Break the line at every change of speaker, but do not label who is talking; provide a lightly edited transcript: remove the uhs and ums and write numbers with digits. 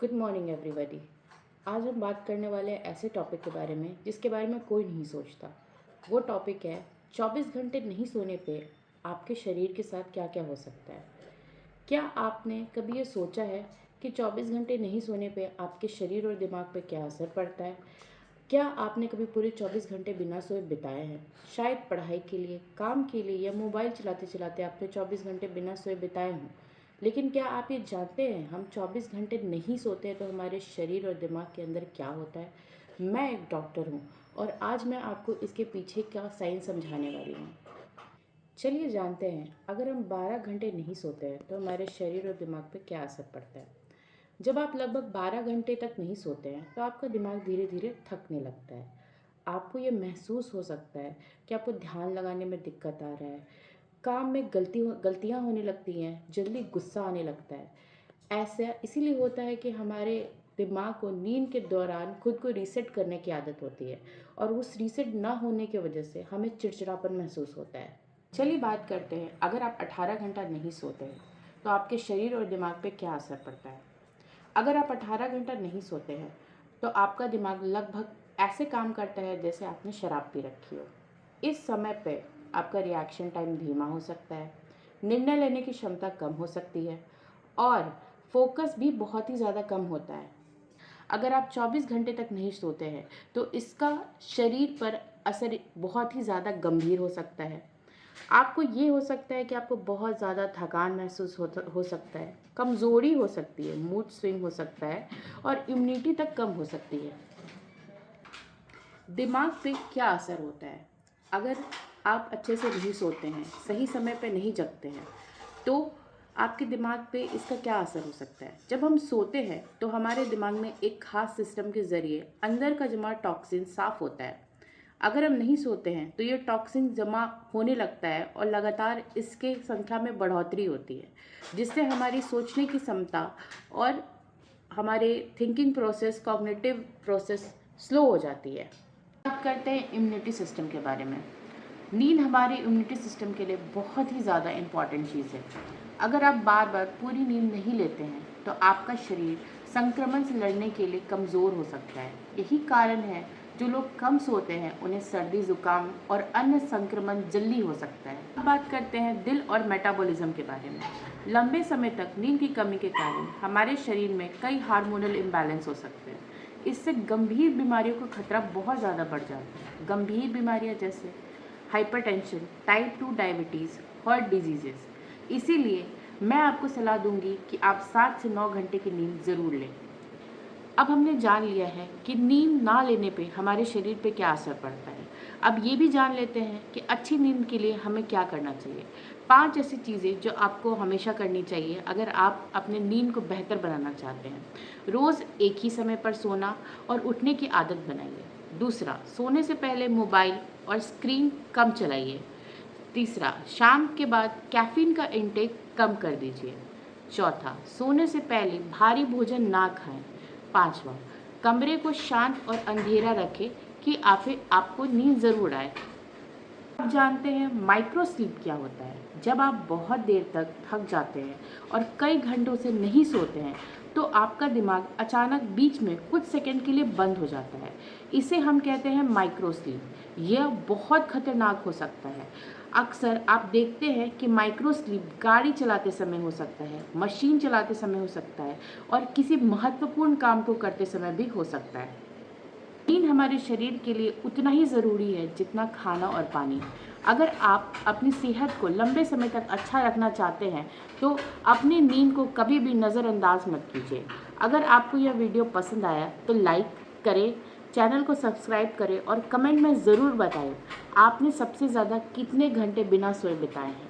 Good morning everybody. आज हम बात करने वाले हैं ऐसे टॉपिक के बारे में जिसके बारे में कोई नहीं सोचता। वो टॉपिक है 24 घंटे नहीं सोने पे आपके शरीर के साथ क्या क्या हो सकता है। क्या आपने कभी ये सोचा है कि 24 घंटे नहीं सोने पे आपके शरीर और दिमाग पे क्या असर पड़ता है? क्या आपने कभी पूरे 24 घंटे बिना सोए बिताए हैं? शायद पढ़ाई के लिए, काम के लिए या मोबाइल चलाते चलाते आपने 24 घंटे बिना सोए बिताए हों। लेकिन क्या आप ये जानते हैं हम 24 घंटे नहीं सोते हैं तो हमारे शरीर और दिमाग के अंदर क्या होता है? मैं एक डॉक्टर हूँ और आज मैं आपको इसके पीछे का साइंस समझाने वाली हूँ। चलिए जानते हैं, अगर हम 12 घंटे नहीं सोते हैं तो हमारे शरीर और दिमाग पे क्या असर पड़ता है। जब आप लगभग 12 घंटे तक नहीं सोते हैं तो आपका दिमाग धीरे धीरे थकने लगता है। आपको ये महसूस हो सकता है कि आपको ध्यान लगाने में दिक्कत आ रहा है, काम में गलतियाँ होने लगती हैं, जल्दी गुस्सा आने लगता है। ऐसा इसीलिए होता है कि हमारे दिमाग को नींद के दौरान खुद को रीसेट करने की आदत होती है और उस रीसेट ना होने की वजह से हमें चिड़चिड़ापन महसूस होता है। चलिए बात करते हैं, अगर आप 18 घंटा नहीं सोते हैं तो आपके शरीर और दिमाग पे क्या असर पड़ता है। अगर आप 18 घंटा नहीं सोते हैं तो आपका दिमाग लगभग ऐसे काम करता है जैसे आपने शराब पी रखी हो। इस समय पे आपका रिएक्शन टाइम धीमा हो सकता है, निर्णय लेने की क्षमता कम हो सकती है और फोकस भी बहुत ही ज़्यादा कम होता है। अगर आप 24 घंटे तक नहीं सोते हैं तो इसका शरीर पर असर बहुत ही ज़्यादा गंभीर हो सकता है। आपको ये हो सकता है कि आपको बहुत ज़्यादा थकान महसूस हो सकता है, कमज़ोरी हो सकती है, मूड स्विंग हो सकता है और इम्यूनिटी तक कम हो सकती है। दिमाग पे क्या असर होता है? अगर आप अच्छे से नहीं सोते हैं, सही समय पे नहीं जगते हैं, तो आपके दिमाग पे इसका क्या असर हो सकता है? जब हम सोते हैं तो हमारे दिमाग में एक खास सिस्टम के ज़रिए अंदर का जमा टॉक्सिन साफ होता है। अगर हम नहीं सोते हैं तो ये टॉक्सिन जमा होने लगता है और लगातार इसके संख्या में बढ़ोतरी होती है, जिससे हमारी सोचने की क्षमता और हमारे thinking process, cognitive process slow हो जाती है। बात करते हैं इम्यूनिटी सिस्टम के बारे में। नींद हमारे इम्यूनिटी सिस्टम के लिए बहुत ही ज़्यादा इम्पॉर्टेंट चीज़ है। अगर आप बार बार पूरी नींद नहीं लेते हैं तो आपका शरीर संक्रमण से लड़ने के लिए कमज़ोर हो सकता है। यही कारण है जो लोग कम सोते हैं उन्हें सर्दी, जुकाम और अन्य संक्रमण जल्दी हो सकता है। अब बात करते हैं दिल और मेटाबॉलिज्म के बारे में। लंबे समय तक नींद की कमी के कारण हमारे शरीर में कई हार्मोनल इम्बैलेंस हो सकते हैं। इससे गंभीर बीमारियों का खतरा बहुत ज़्यादा बढ़ जाता है। गंभीर बीमारियां जैसे hypertension, type 2 diabetes, heart diseases. इसीलिए मैं आपको सलाह दूंगी कि आप 7 से 9 घंटे की नींद ज़रूर लें। अब हमने जान लिया है कि नींद ना लेने पे हमारे शरीर पे क्या असर पड़ता है। अब ये भी जान लेते हैं कि अच्छी नींद के लिए हमें क्या करना चाहिए। 5 ऐसी चीज़ें जो आपको हमेशा करनी चाहिए अगर आप अपने नींद को बेहतर बनाना चाहते हैं। रोज़ एक ही समय पर सोना और उठने की आदत बनाइए। दूसरा, सोने से पहले मोबाइल और स्क्रीन कम चलाइए। तीसरा, शाम के बाद कैफ़ीन का इंटेक कम कर दीजिए। चौथा, सोने से पहले भारी भोजन ना खाएं। पाँचवा, कमरे को शांत और अंधेरा रखें कि आपको नींद ज़रूर आए। आप जानते हैं माइक्रो स्लीप क्या होता है? जब आप बहुत देर तक थक जाते हैं और कई घंटों से नहीं सोते हैं तो आपका दिमाग अचानक बीच में कुछ सेकंड के लिए बंद हो जाता है। इसे हम कहते हैं माइक्रो स्लीप। यह बहुत खतरनाक हो सकता है। अक्सर आप देखते हैं कि माइक्रो स्लीप गाड़ी चलाते समय हो सकता है, मशीन चलाते समय हो सकता है और किसी महत्वपूर्ण काम को करते समय भी हो सकता है। नींद हमारे शरीर के लिए उतना ही ज़रूरी है जितना खाना और पानी। अगर आप अपनी सेहत को लंबे समय तक अच्छा रखना चाहते हैं तो अपनी नींद को कभी भी नज़रअंदाज मत कीजिए। अगर आपको यह वीडियो पसंद आया तो लाइक करें, चैनल को सब्सक्राइब करें और कमेंट में ज़रूर बताएं आपने सबसे ज़्यादा कितने घंटे बिना सोए बिताए हैं।